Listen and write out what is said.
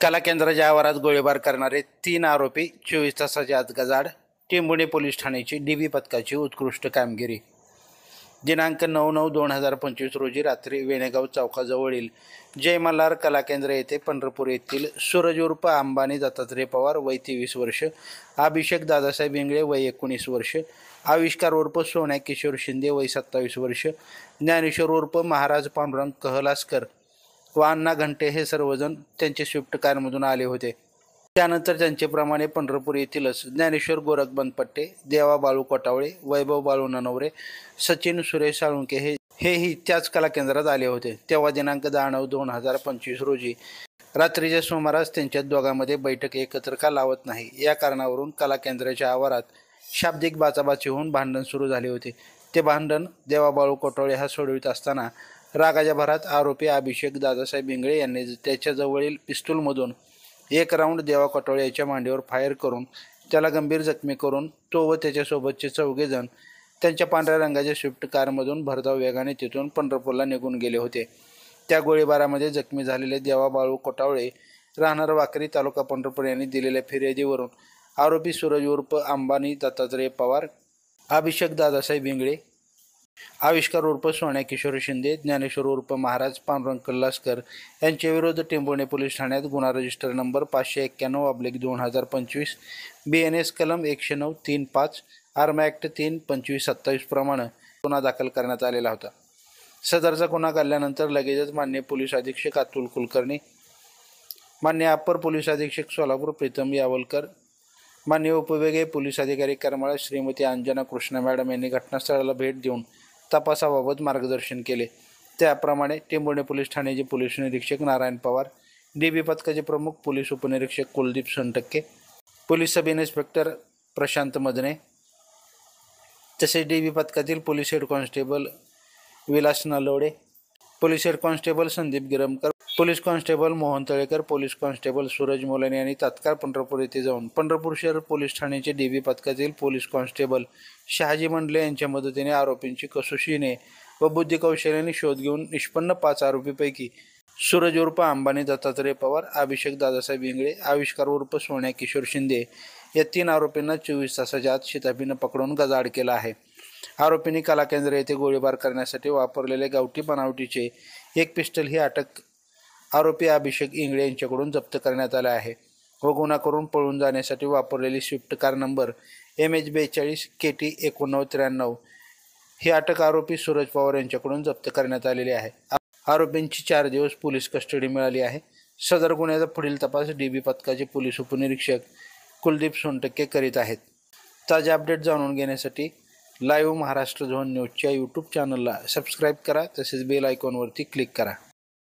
कला केंद्राच्या आवारात गोळीबार करणारे 3 आरोपी 24 तासाच्या आत गजाआड. टेंभुर्णी पोलीस ठाण्याची डीबी पथकाची उत्कृष्ट कामगिरी. दिनांक 9/9/2025 रोजी रात्री वेणेगाव चौकाजवळील जय मल्हार कला केंद्र येथे पंढरपूर येथील सूरज उर्फ अंबानी दत्तात्रय पवार वय 23 वर्ष, अभिषेक दादासाहेब इंगळे वय 19 वर्ष, आविष्कार उर्फ सोन्या किशोर शिंदे वय 27 वर्ष, ज्ञानेश्वर उर्फ महाराज पांडुरंग कहलासकर व अण्णा घंटे हे सर्वजण त्यांचे स्विफ्ट कारमधून आले होते. त्यानंतर त्यांचेप्रमाणे पंढरपूर येथीलच ज्ञानेश्वर गोरख बनपट्टे, देवा बाळू कोटावळे, वैभव बाळू ननवरे, सचिन सुरेश साळुंके हेही त्याच कला केंद्रात आले होते. तेव्हा दिनांक 10/9/2025 रोजी रात्रीच्या सुमारास त्यांच्या दोघांमध्ये बैठक एकत्र का लावत नाही या कारणावरून कला केंद्राच्या आवारात शाब्दिक बाचाबाची होऊन भांडण सुरू झाले होते. ते भांडण देवा बाळू कोटावळे हा सोडवित असताना रागाच्या भरात आरोपी अभिषेक दादासाहेब इंगळे यांनी त्याच्याजवळील पिस्तूलमधून एक राऊंड देवा कोटावळे याच्या मांडीवर फायर करून त्याला गंभीर जखमी करून तो व त्याच्यासोबतचे 4 जण त्यांच्या पांढऱ्या रंगाच्या स्विफ्ट कारमधून भरधाव वेगाने तिथून पंढरपूरला निघून गेले होते. त्या गोळीबारामध्ये जखमी झालेले देवा बाळू कोटावळे राहणार वाकरी तालुका पंढरपूर यांनी दिलेल्या फिर्यादीवरून आरोपी सूरज उर्फ अंबानी दत्तात्रय पवार, अभिषेक दादासाहेब इंगळे, आविष्कार उर्फ सोन्या किशोर शिंदे, ज्ञानेश्वर उर्फ महाराज पांडुरंग कहलासकर यांच्याविरुद्ध टेंभुर्णी पोलीस ठाण्यात गुन्हा रजिस्टर नंबर 591/2025 BNS कलम 109(3)(5) आर्म ॲक्ट 3(25)(27) प्रमाणे गुन्हा दाखल करण्यात आलेला होता. सदरचा गुन्हा घडल्यानंतर लगेचच माननीय पोलीस अधीक्षक अतुल कुलकर्णी, माननीय अप्पर पोलीस अधीक्षक सोलापूर प्रीतम यावलकर, माननीय उपविभागीय पोलीस अधिकारी करमाळा श्रीमती अंजना कृष्णा मॅडम यांनी घटनास्थळाला भेट देऊन तपासाबाबत मार्गदर्शन केले. त्याप्रमाणे टेंभुर्णी पोलीस ठाण्याचे पोलीस निरीक्षक नारायण पवार, डीबी पथकाचे प्रमुख पोलीस उपनिरीक्षक Kuldeep Sontakke, police sub inspector Prashant Madane, तसेच डीबी पथकातील police head constable Vilas Nalawade, police head constable Sandeep Giramkar, police constable Mohan Talekar, police constable Suraj Molane यांनी तात्काळ पंढरपूर येथे जाऊन पंढरपूर शहर पोलीस ठाण्याचे डीबी पथकातील पोलीस कॉन्स्टेबल शहाजी मंडले यांच्या मदतीने आरोपींची कसोशीने व बुद्धिकौशल्याने शोध घेऊन निष्पन्न 5 आरोपीपैकी सूरज उर्फ अंबानी दत्तात्रय पवार, अभिषेक दादासाहेब इंगळे, आविष्कार उर्फ सोन्या किशोर शिंदे या 3 आरोपींना 24 तासाच्या आत शिताफीनं पकडून गजाआड केला आहे. आरोपींनी कला केंद्र येथे गोळीबार करण्यासाठी वापरलेले गावठी बनावटीचे एक पिस्टल ही अटक आरोपी अभिषेक इंगळे यांच्याकडून जप्त करण्यात आले आहे व गुन्हा करून पळून जाण्यासाठी वापरलेली Swift car number MH42 KT 8993 ही अटक आरोपी सूरज पवार यांच्याकडून जप्त करण्यात आलेली आहे. आरोपींची 4 दिवस पोलीस कस्टडी मिळाली आहे. सदर गुन्ह्याचा पुढील तपास डीबी पथकाचे पोलीस उपनिरीक्षक कुलदीप सोनटक्के करीत आहेत. ताजे अपडेट जाणून घेण्यासाठी लाईव्ह महाराष्ट्र झोन न्यूजच्या यूट्यूब चॅनलला सबस्क्राईब करा, तसेच बेल आयकॉनवरती क्लिक करा.